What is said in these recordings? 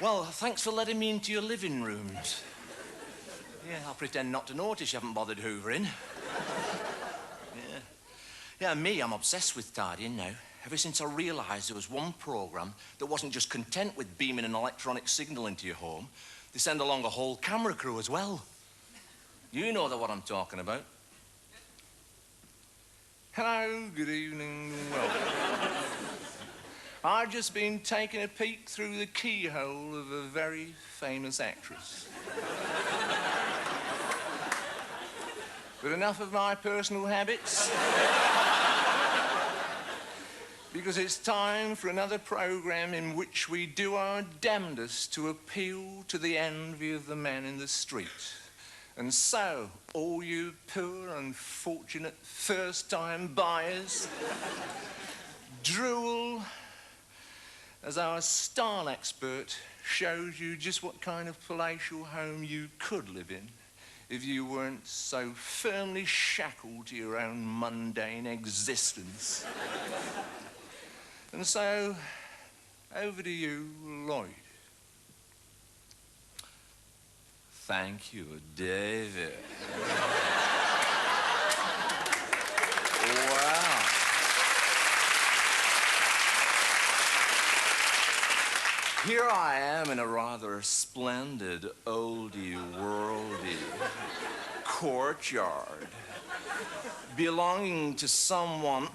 Well, thanks for letting me into your living rooms. Yeah, I'll pretend not to notice you haven't bothered hoovering. Yeah, me, I'm obsessed with tidying now. Ever since I realised there was one programme that wasn't just content with beaming an electronic signal into your home, they send along a whole camera crew as well. You know what I'm talking about. Hello, good evening, welcome. I've just been taking a peek through the keyhole of a very famous actress. But enough of my personal habits. Because it's time for another programme in which we do our damnedest to appeal to the envy of the man in the street. And so, all you poor, unfortunate, first-time buyers, drool as our style expert shows you just what kind of palatial home you could live in if you weren't so firmly shackled to your own mundane existence. And so, over to you, Lloyd. Thank you, David. Wow. Here I am in a rather splendid oldie-worldy courtyard belonging to someone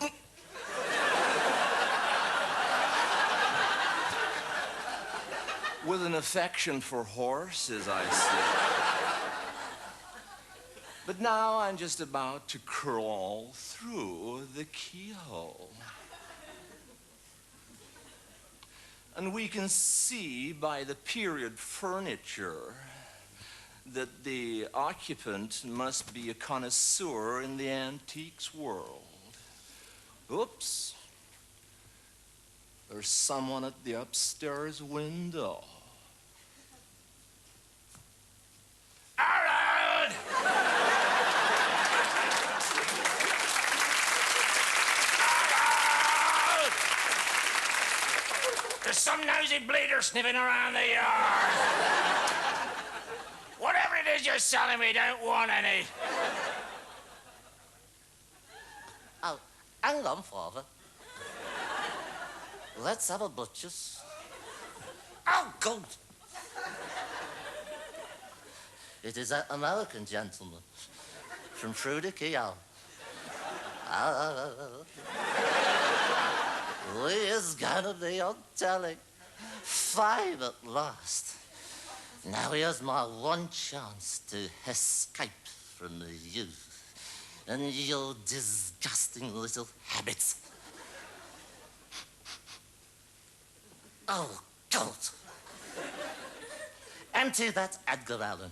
with an affection for horses, I see. But now I'm just about to crawl through the keyhole. And we can see by the period furniture that the occupant must be a connoisseur in the antiques world. Oops. There's someone at the upstairs window. Aaron! Aaron! There's some nosy bleeder sniffing around the yard. Whatever it is you're selling me, don't want any. Oh, hang on, Father. Let's have a butcher's. Oh, God! It is an American gentleman from through the keyhole. We is gonna be on telly. Fine at last. Now here's my one chance to escape from the youth and your disgusting little habits. Oh, God. Empty that Edgar Allan.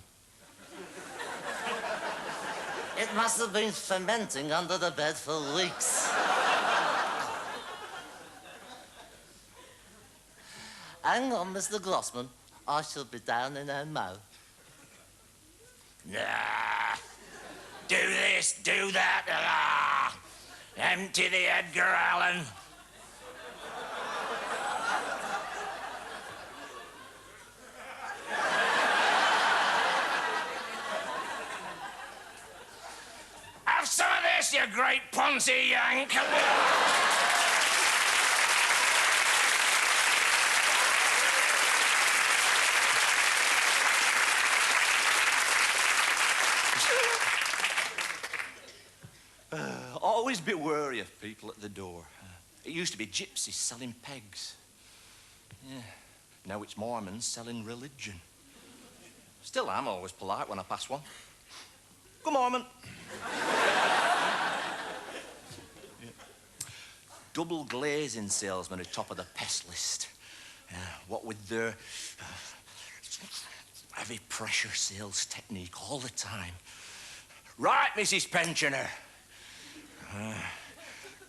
It must have been fermenting under the bed for weeks. Hang on, Mr. Grossman. I shall be down in a mo. Nah. Do this, do that. Empty the Edgar Allan. Have some of this, you great Ponzi yank. Always be wary of people at the door. It used to be gypsies selling pegs. Yeah. Now it's Mormons selling religion. Still, I'm always polite when I pass one. Good Mormon. Yeah. Double glazing salesmen are top of the pest list. What with their heavy pressure sales technique all the time. Right, Mrs. Pensioner.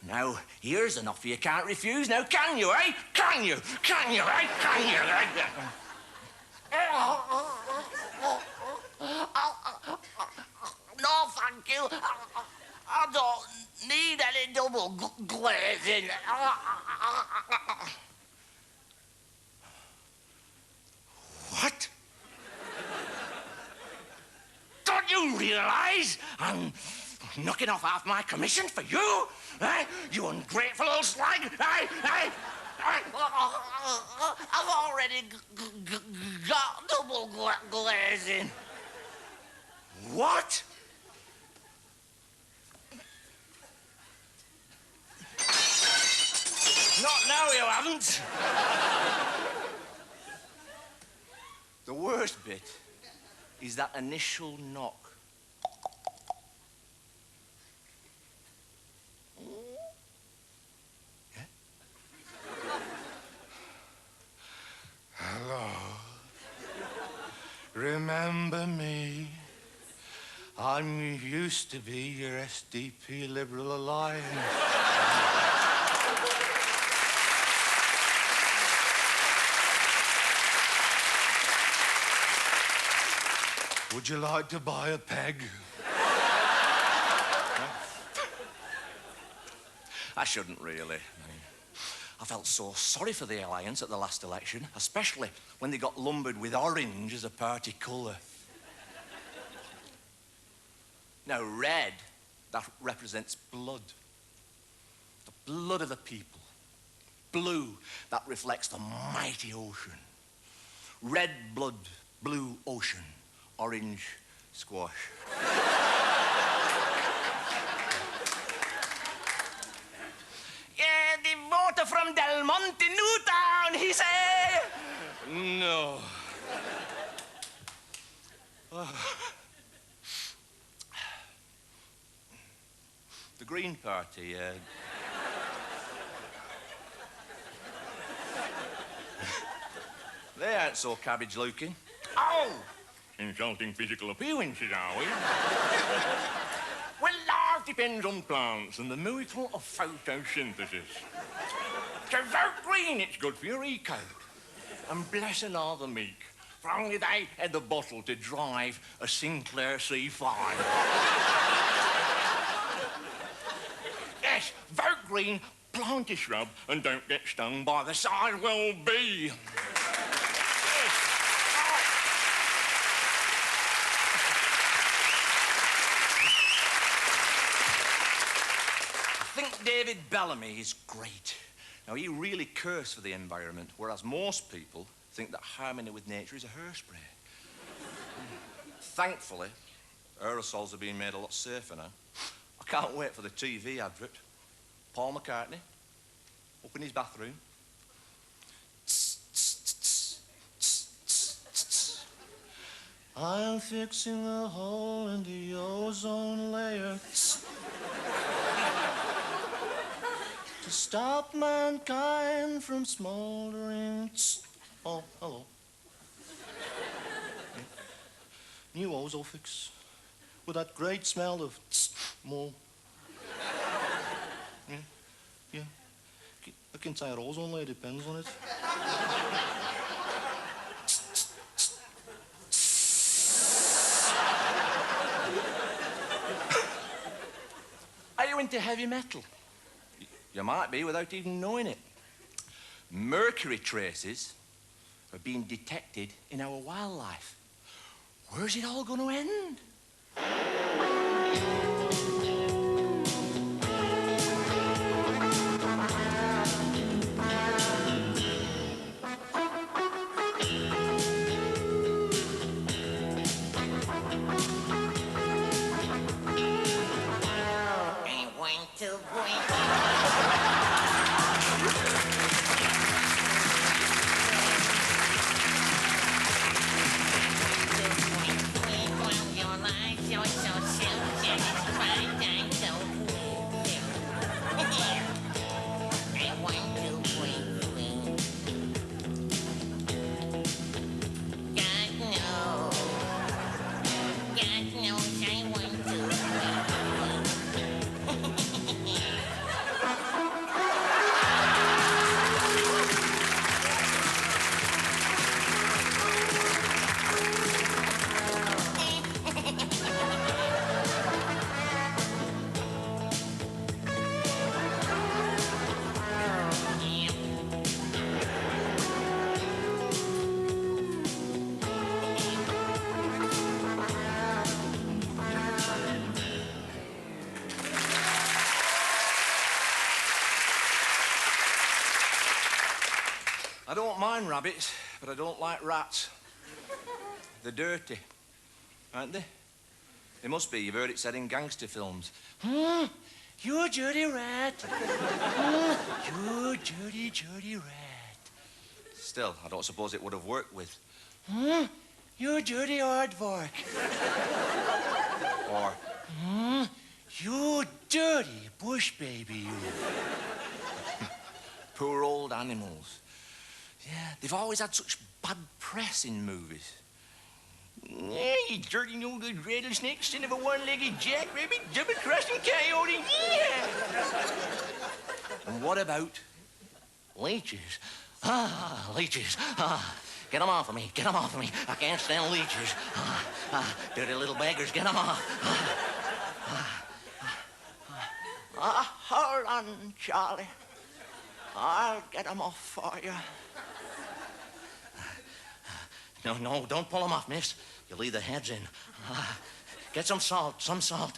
Now, here's an offer you can't refuse. Now, can you, eh? Can you? Can you, eh? Can you, eh? No, thank you. I don't need any double glazing. I'm knocking off half my commission for you? Eh? You ungrateful old slag? I've already got double glazing. What? Not now, you haven't. The worst bit is that initial knock. Yeah? Hello. Remember me? I used to be your SDP Liberal Alliance. Would you like to buy a peg? I shouldn't really. I felt so sorry for the Alliance at the last election, especially when they got lumbered with orange as a party colour. Now, red, that represents blood. The blood of the people. Blue, that reflects the mighty ocean. Red blood, blue ocean, orange squash. Yeah, the voter from Del Monte Newtown, he say. No. The Green Party, they aren't so cabbage-looking. Oh! Insulting physical appearances, are we? Well, life depends on plants and the miracle of photosynthesis. So vote green, it's good for your eco. And blessing are the meek, for only they had the bottle to drive a Sinclair C5. Yes, vote green, plant a shrub, and don't get stung by the sidewell bee. I think David Bellamy is great. Now, he really cares for the environment, whereas most people think that harmony with nature is a hairspray. Thankfully, aerosols are being made a lot safer now. I can't wait for the TV advert. Paul McCartney, up in his bathroom. I'm fixing a hole in the ozone layer to stop mankind from smoldering. Oh, hello. Yeah. New ozone fix with that great smell of mold. Yeah, yeah. I can say ozone layer depends on it. Are you into heavy metal? You might be without even knowing it. Mercury traces are being detected in our wildlife. Where's it all going to end? don't mind rabbits, but I don't like rats. They're dirty, aren't they? They must be. You've heard it said in gangster films. You dirty rat. You dirty, dirty rat. Still, I don't suppose it would have worked with. You dirty aardvark. Or, you dirty bush baby, you. Poor old animals. Yeah, they've always had such bad press in movies. Yeah, you dirty no good rattlesnake, son of a one-legged jackrabbit, double-crossing coyote, yeah! And what about leeches? Leeches. Get them off of me, get them off of me. I can't stand leeches. Dirty little beggars, get them off. Hold on, Charlie. I'll get them off for you. No, don't pull them off, miss. You'll leave the heads in. Get some salt, some salt.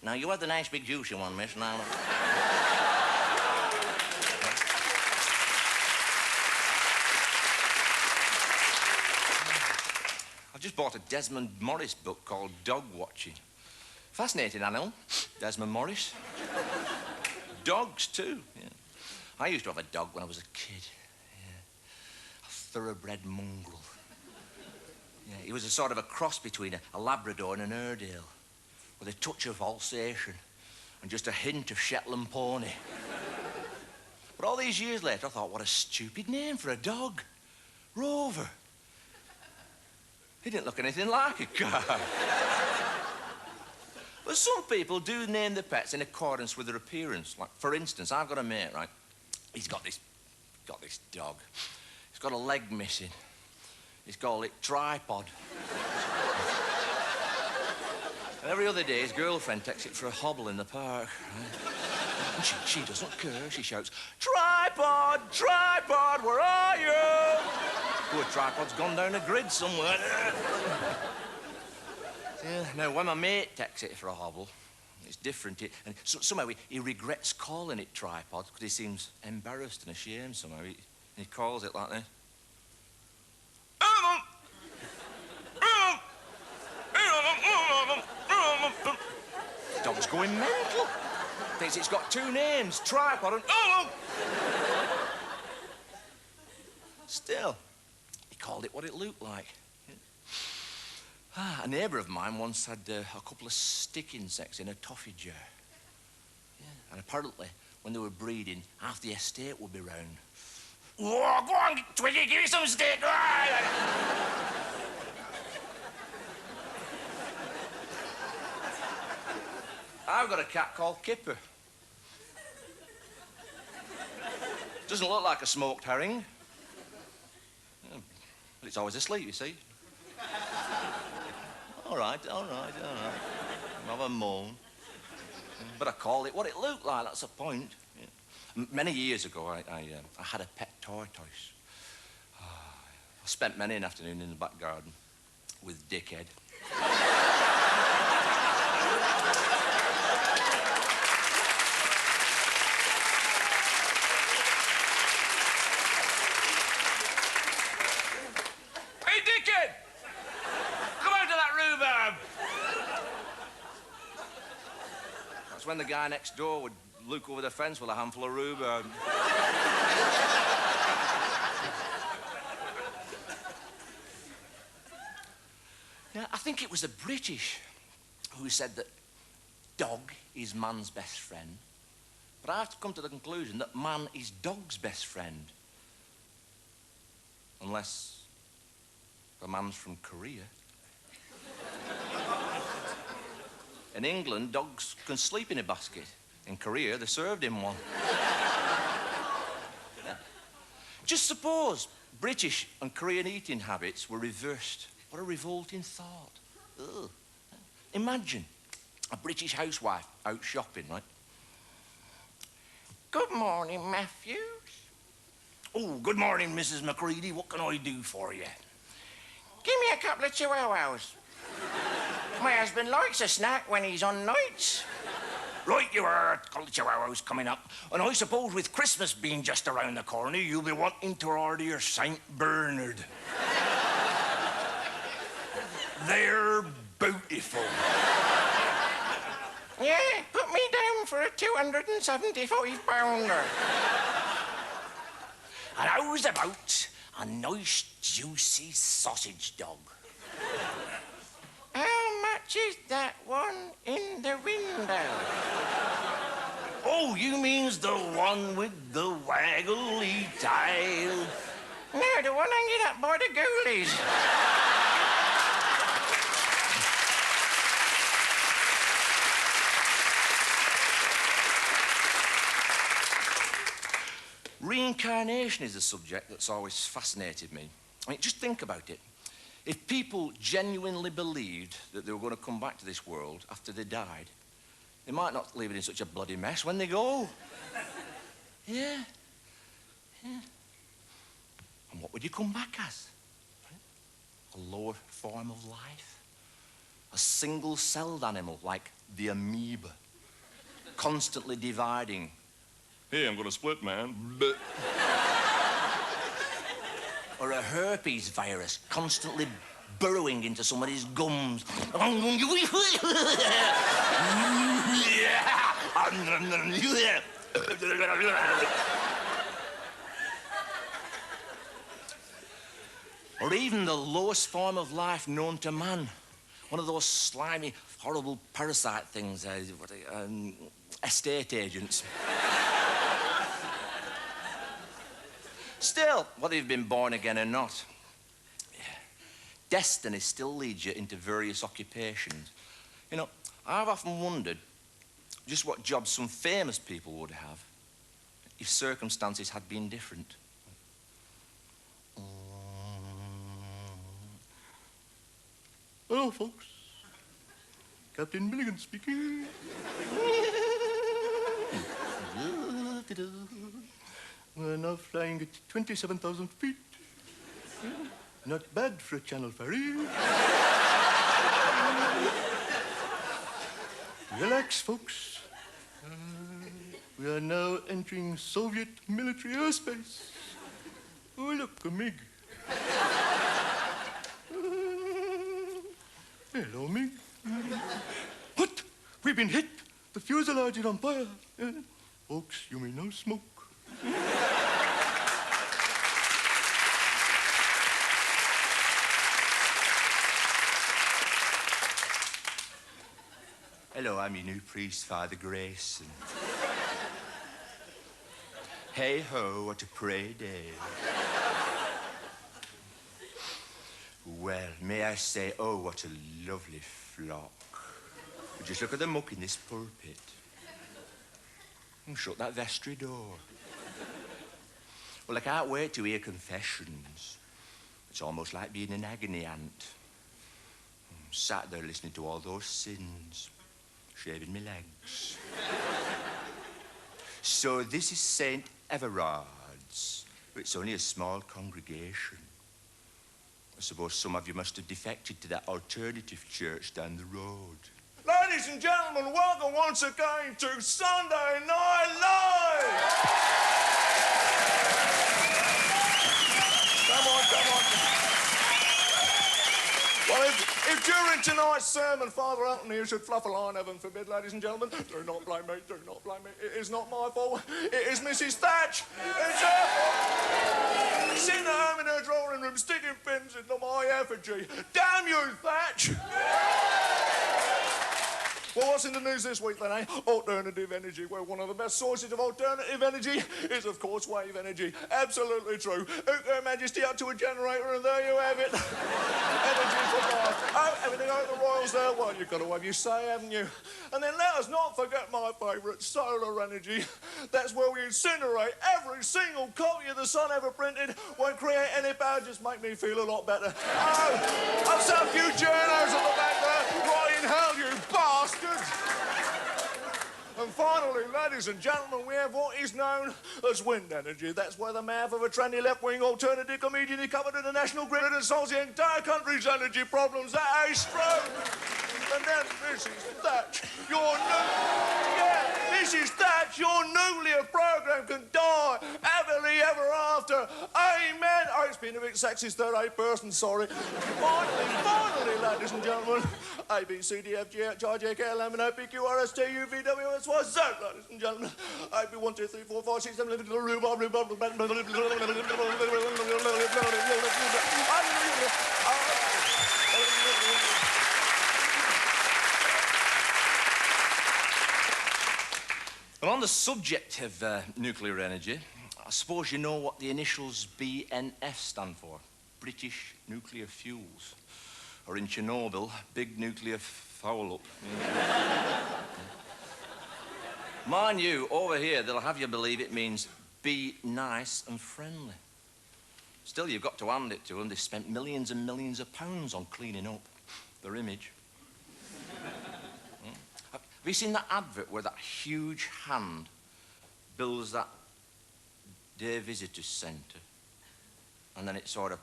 Now, you have the nice big juicy one, miss. Now. I just bought a Desmond Morris book called Dog Watching. Fascinating animal, Desmond Morris. Dogs, too. Yeah. I used to have a dog when I was a kid. Yeah. A thoroughbred mongrel. Yeah, he was a sort of a cross between a Labrador and an Airedale, with a touch of Alsatian and just a hint of Shetland pony. But all these years later, I thought, what a stupid name for a dog. Rover. He didn't look anything like a car. But some people do name their pets in accordance with their appearance. Like, for instance, I've got a mate, right? He's got this dog. He's got a leg missing. He's called it Tripod. And every other day, his girlfriend takes it for a hobble in the park. Right? And she doesn't care. She shouts, Tripod, Tripod, where are you? Poor Tripod's gone down a grid somewhere. Yeah, now, when my mate takes it for a hobble, it's different. And somehow he regrets calling it Tripod because he seems embarrassed and ashamed somehow. He calls it like this. The dog's going mental. Thinks it's got two names, Tripod and... Still, he called it what it looked like. A neighbour of mine once had a couple of stick insects in a toffee jar. Yeah. And apparently, when they were breeding, half the estate would be round. Oh, go on, Twiggy, give me some stick. I've got a cat called Kipper. Doesn't look like a smoked herring. Yeah, but it's always asleep, you see. All right. Have a moan. But I called it what it looked like, that's the point. Yeah. Many years ago, I had a pet tortoise. I spent many an afternoon in the back garden with Dickhead. Hey, Dickhead! Come out to that rhubarb! That's when the guy next door would look over the fence with a handful of rhubarb. Yeah, I think it was the British who said that dog is man's best friend. But I have to come to the conclusion that man is dog's best friend. Unless the man's from Korea. In England, dogs can sleep in a basket. In Korea, they served him one. Yeah. Just suppose British and Korean eating habits were reversed. What a revolting thought. Ugh. Imagine a British housewife out shopping, right? Good morning, Matthews. Oh, good morning, Mrs. Macready. What can I do for you? Give me a couple of chihuahuas. My husband likes a snack when he's on nights. Right you are, culture hours coming up. And I suppose with Christmas being just around the corner, you'll be wanting to order your St. Bernard. They're beautiful. Yeah, put me down for a 275-pounder. And how's about a nice, juicy sausage dog? How much is that one in the window? Oh, you means the one with the waggly tail? No, the one hanging up by the ghoulies. Reincarnation is a subject that's always fascinated me. I mean, just think about it. If people genuinely believed that they were going to come back to this world after they died, they might not leave it in such a bloody mess when they go. Yeah. Yeah. And what would you come back as? A lower form of life? A single-celled animal like the amoeba, constantly dividing. Hey, I'm gonna split, man. Or a herpes virus constantly burrowing into somebody's gums. Or even the lowest form of life known to man. One of those slimy, horrible parasite things, estate agents. Still, whether you've been born again or not, destiny still leads you into various occupations. You know, I've often wondered just what jobs some famous people would have if circumstances had been different. Hello, folks. Captain Milligan speaking. We're now flying at 27,000 feet. Not bad for a Channel ferry. Relax, folks. We are now entering Soviet military airspace. Oh, look, a MiG. Hello, MiG. What? We've been hit. The fuselage is on fire. Folks, you may now smoke. Hello, I'm your new priest, Father Grayson. Hey ho, what a prey day. Well, may I say, oh, what a lovely flock. Just look at the muck in this pulpit. And shut that vestry door. Well, I can't wait to hear confessions. It's almost like being an agony aunt. I'm sat there listening to all those sins, shaving my legs. So this is St. Everard's. It's only a small congregation. I suppose some of you must have defected to that alternative church down the road. Ladies and gentlemen, welcome once again to Sunday Night Live! Come on. Well, if during tonight's sermon, Father Elton here should fluff a line, heaven forbid, ladies and gentlemen, do not blame me. It is not my fault. It is Mrs. Thatch. It's her fault. Sitting at home in her drawing room, sticking pins into my effigy. Damn you, Thatch! Well, what's in the news this week then, eh? Alternative energy. Well, one of the best sources of alternative energy is, of course, wave energy. Absolutely true. Hook Her Majesty up to a generator and there you have it. Energy for life. Oh, everything out the Royals there? Well, you've got to have your say, haven't you? And then let us not forget my favourite, solar energy. That's where we incinerate every single copy of the sun ever printed. Won't create any power, just make me feel a lot better. Oh, I've seen a few journos at the back there. Right in hell, you bastards. And finally, ladies and gentlemen, we have what is known as wind energy. That's where the mouth of a trendy left-wing alternative comedian is covered in the national grid and solves the entire country's energy problems. That is true. And then this is Thatch, your new... Yeah. Mrs. Thatch, your nuclear program can die happily ever after. Amen. Oh, it's been a bit sexist, third A person, sorry. Finally, ladies and gentlemen, A, B, C, D, F, G, H, I, J, K, L, M, N, O, P, Q, R, S, T, U, V, W, X, Y, Z, ladies and gentlemen. A, B, 1, 2, 3, 4, 5, 6, 7, 8, 9, 10, Well, on the subject of nuclear energy, I suppose you know what the initials BNF stand for. British Nuclear Fuels. Or in Chernobyl, Big Nuclear Foul-Up. Mind you, over here, they'll have you believe it means be nice and friendly. Still, you've got to hand it to them. They've spent millions and millions of pounds on cleaning up their image. Have you seen that advert where that huge hand builds that day visitor centre and then it sort of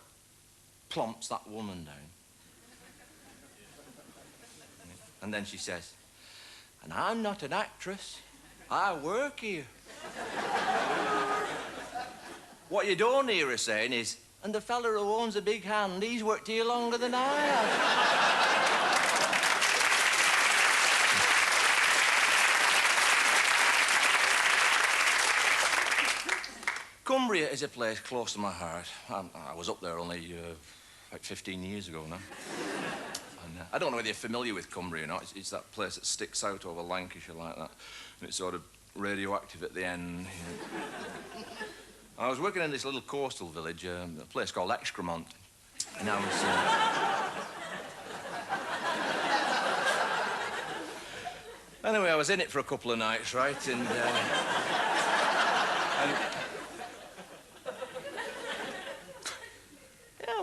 plumps that woman down? And then she says, and I'm not an actress, I work here. What you don't hear her saying is, and the fella who owns a big hand, he's worked here longer than I have. Cumbria is a place close to my heart. I was up there only like 15 years ago now. And, I don't know whether you're familiar with Cumbria or not. It's that place that sticks out over Lancashire like that. And it's sort of radioactive at the end. You know. I was working in this little coastal village, a place called Excremont. And I was... Anyway, I was in it for a couple of nights, right? And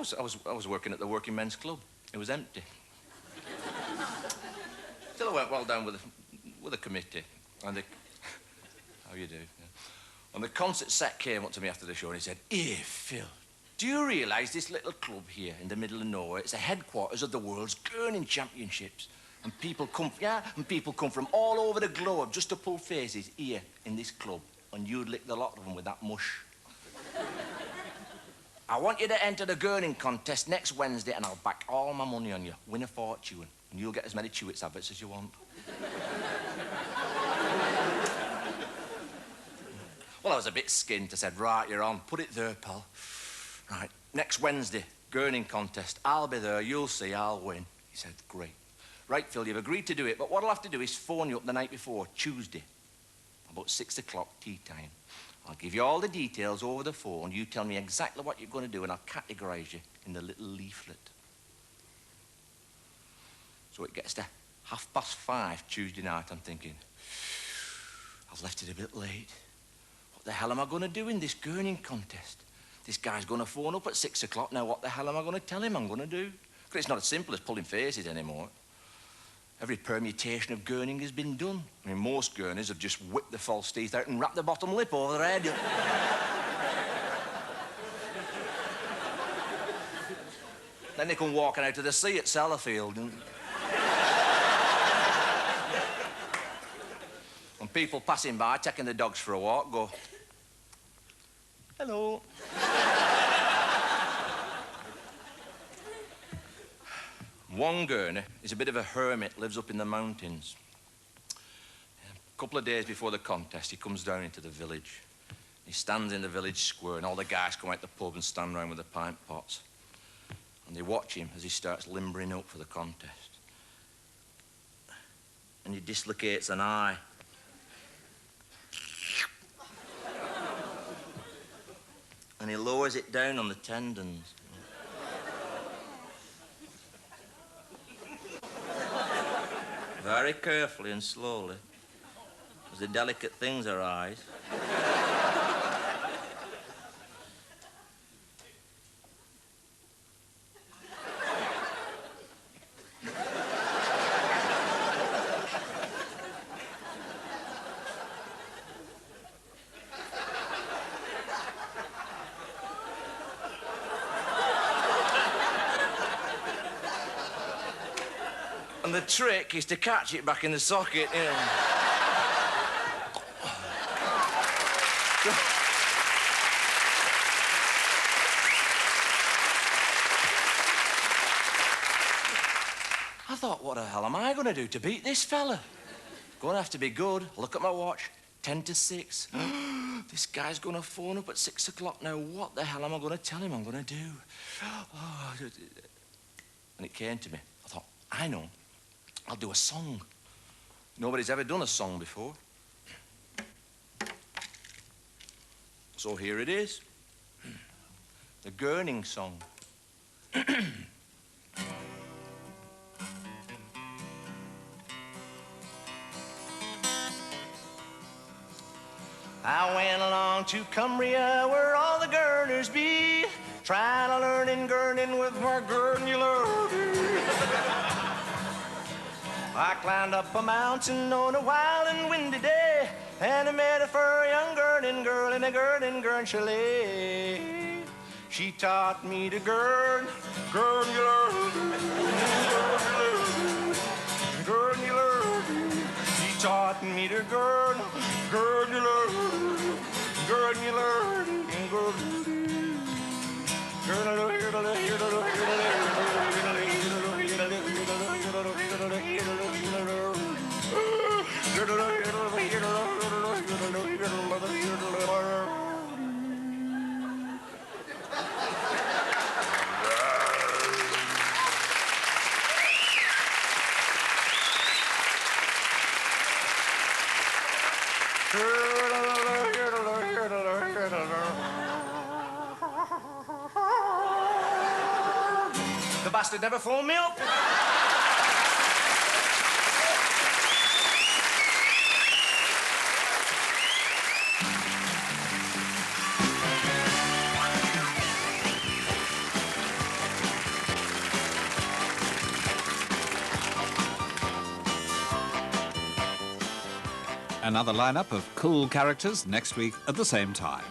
I was working at the Working Men's Club. It was empty. Still, I went well down with a committee. And how you do? Yeah. And the concert set came up to me after the show and he said, "Here, Phil, do you realise this little club here in the middle of nowhere? It's the headquarters of the world's gurning championships. And people come from all over the globe just to pull faces here in this club. And you'd lick the lot of them with that mush. I want you to enter the gurning contest next Wednesday and I'll back all my money on you. Win a fortune. And you'll get as many Chewits adverts as you want." Well, I was a bit skint. I said, "Right, you're on. Put it there, pal. Right, next Wednesday, gurning contest. I'll be there. You'll see. I'll win." He said, "Great. Right, Phil, you've agreed to do it, but what I'll have to do is phone you up the night before, Tuesday, about 6 o'clock tea time. I'll give you all the details over the phone. You tell me exactly what you're going to do, and I'll categorise you in the little leaflet." So it gets to 5:30 Tuesday night. I'm thinking, I've left it a bit late. What the hell am I going to do in this gurning contest? This guy's going to phone up at 6 o'clock. Now, what the hell am I going to tell him I'm going to do? Because it's not as simple as pulling faces anymore. Every permutation of gurning has been done. I mean, most gurners have just whipped the false teeth out and wrapped the bottom lip over their head. Then they come walking out to the sea at Sellafield. And people passing by, taking the dogs for a walk, go, "Hello." One gurner is a bit of a hermit, lives up in the mountains. A couple of days before the contest, he comes down into the village. He stands in the village square, and all the guys come out the pub and stand round with the pint pots. And they watch him as he starts limbering up for the contest. And he dislocates an eye. And he lowers it down on the tendons. Very carefully and slowly, because the delicate things are eyes. And the trick is to catch it back in the socket, you know. I thought, what the hell am I going to do to beat this fella? Going to have to be good. Look at my watch. 10 to 6. This guy's going to phone up at 6 o'clock now. What the hell am I going to tell him I'm going to do? Oh, and it came to me. I thought, I know. I'll do a song. Nobody's ever done a song before. So here it is. The Gurning Song. I went along to Cumbria where all the Gurners be, trying to learn in Gurning with my Gurnulardy. I climbed up a mountain on a wild and windy day, and I met a fur young Gurning girl in a Gurning chalet. She taught me to Gurnulardy, Gurnulardy. She taught me to Gurnulardy. The bastard never phoned me up. Another lineup of cool characters next week at the same time.